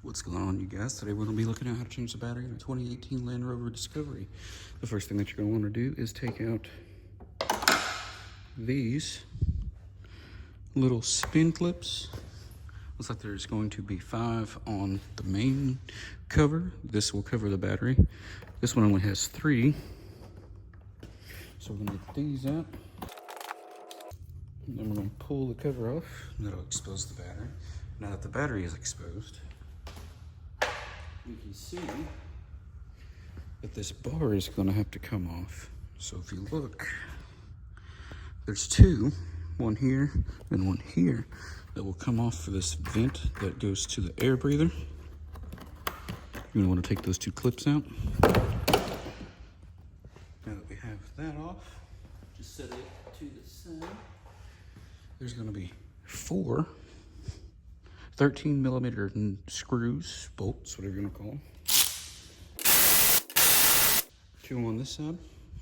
What's going on, you guys? Today we're going to be looking at how to change the battery in a 2018 Land Rover Discovery. The first thing that you're going to want to do is take out these little spin clips. Looks like there's going to be 5 on the main cover. This will cover the battery. This one only has 3. So we're going to get these out. And then we're going to pull the cover off. That'll expose the battery. Now that the battery is exposed, you can see that this bar is going to have to come off. So if you look, there's 2, one here and one here, that will come off for this vent that goes to the air breather. You're going to want to take those 2 clips out. Now that we have that off, just set it to the side. There's going to be 4 13mm screws, bolts, whatever you want to call them. 2 on this side,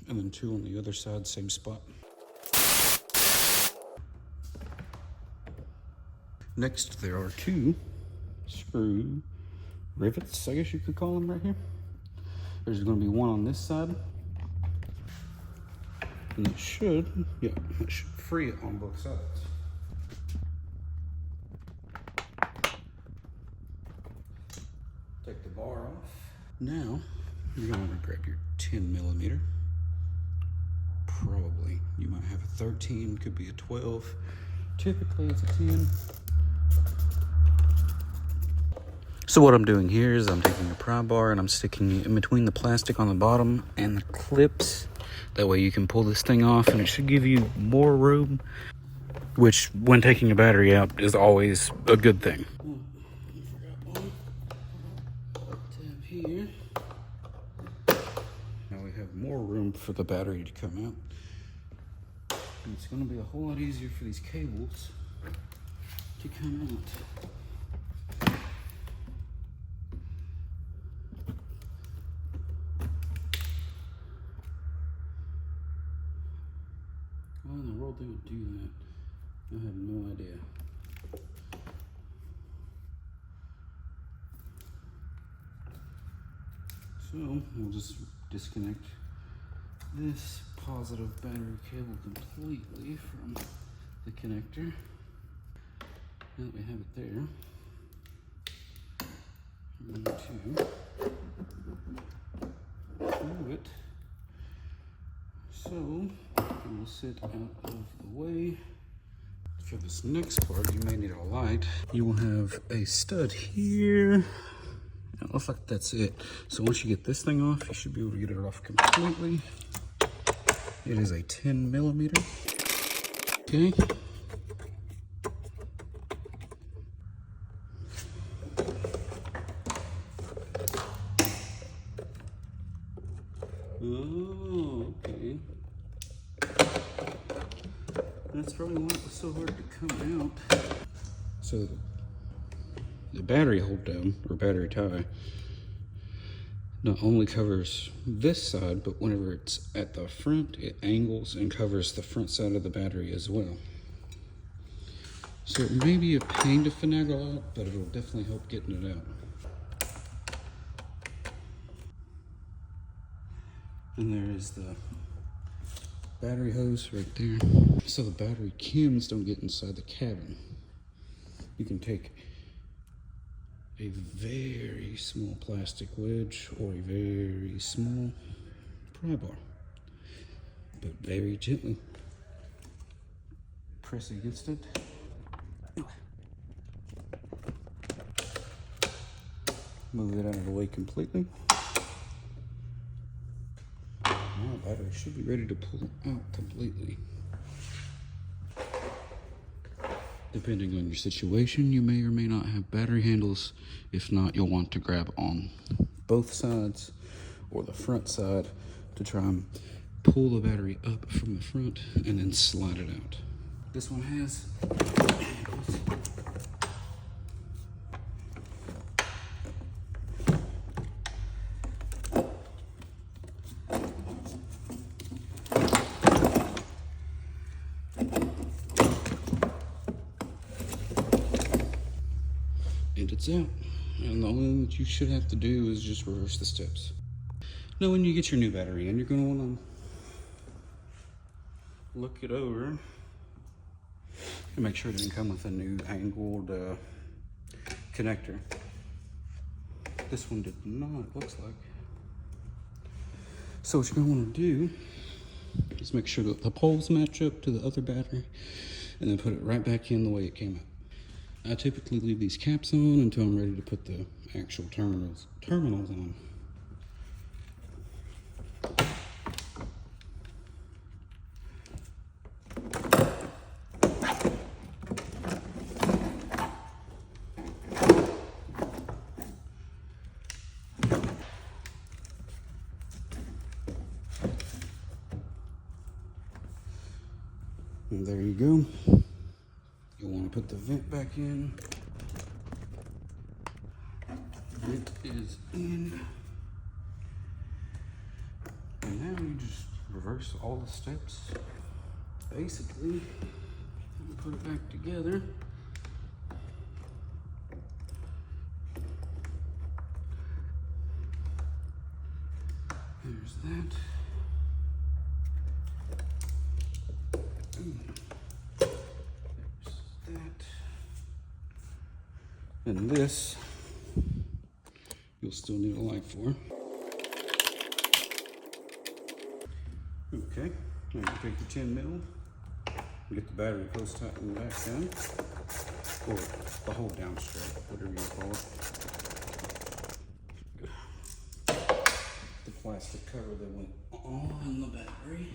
and then 2 on the other side, same spot. Next, there are 2 screw rivets, I guess you could call them, right here. There's going to be 1 on this side, and it should free it on both sides. Take the bar off. Now, you're going to want to grab your 10mm. Probably. You might have a 13, could be a 12. Typically, it's a 10. So what I'm doing here is I'm taking a pry bar and I'm sticking it in between the plastic on the bottom and the clips. That way you can pull this thing off and it should give you more room, which when taking a battery out is always a good thing. Here. Now we have more room for the battery to come out. And it's going to be a whole lot easier for these cables to come out. Why in the world they would do that, I have no idea. So we'll just disconnect this positive battery cable completely from the connector. Now that we have it there, I'm going to move it so it will sit out of the way. For this next part, you may need a light. You will have a stud here. It looks like that's it. So once you get this thing off, you should be able to get it off completely. It is a 10mm. Okay. Oh, okay. That's probably why it was so hard to come out. So the battery hold down, or battery tie, not only covers this side, but whenever it's at the front, it angles and covers the front side of the battery as well. So it may be a pain to finagle out, but it'll definitely help getting it out. And there is the battery hose right there. So the battery cams don't get inside the cabin. You can take a very small plastic wedge or a very small pry bar, but very gently press against it. Move it out of the way completely. Now the battery should be ready to pull out completely. Depending on your situation, you may or may not have battery handles. If not, you'll want to grab on both sides or the front side to try and pull the battery up from the front and then slide it out. This one has handles. and it's out. And the only thing that you should have to do is just reverse the steps. Now when you get your new battery in, you're going to want to look it over and make sure it didn't come with a new angled connector. This one did not, it looks like. So what you're going to want to do is make sure that the poles match up to the other battery and then put it right back in the way it came out. I typically leave these caps on until I'm ready to put the actual terminals on. And there you go. You'll want to put the vent back in. Vent is in. And now you just reverse all the steps. Basically, and put it back together. There's that. And this, you'll still need a light for. Okay, now you take your 10 mil, get the battery close tightened back down, or the whole down strap, whatever you call it. The plastic cover that went on the battery.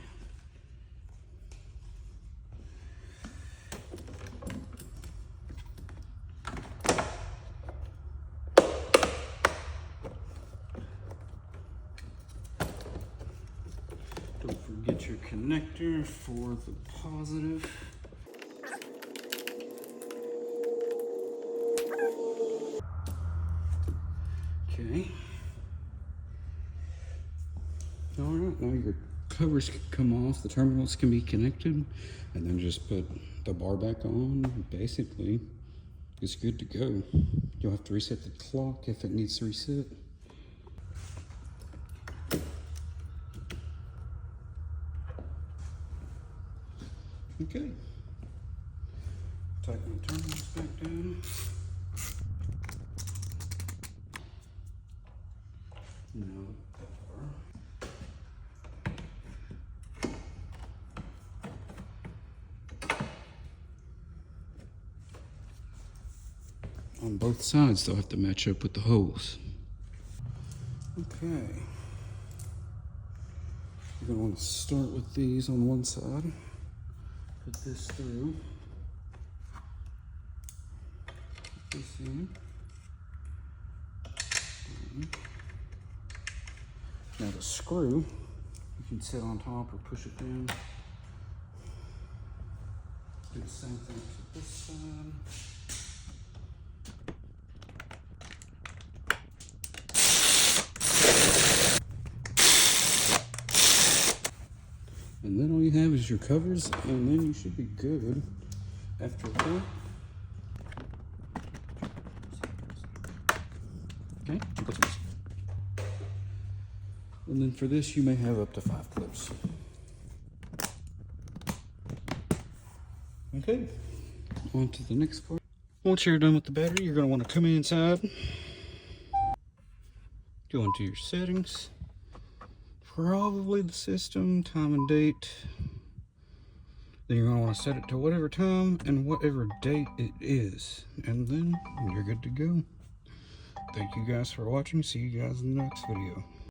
Don't forget your connector for the positive. Okay. All right, now your covers can come off, the terminals can be connected, and then just put the bar back on. Basically, it's good to go. You'll have to reset the clock if it needs to reset. Okay. Tighten the terminals back down. Now the bar. On both sides, they'll have to match up with the holes. Okay. You're going to want to start with these on one side. Put this through. Put this in. Now the screw, you can sit on top or push it down. Do the same thing to this side. And then all you have is your covers, and then you should be good after that. Okay, and then for this, you may have up to 5 clips. Okay, on to the next part. Once you're done with the battery, you're going to want to come inside, go into your settings. Probably the system, time and date. Then you're going to want to set it to whatever time and whatever date it is. And then you're good to go. Thank you guys for watching. See you guys in the next video.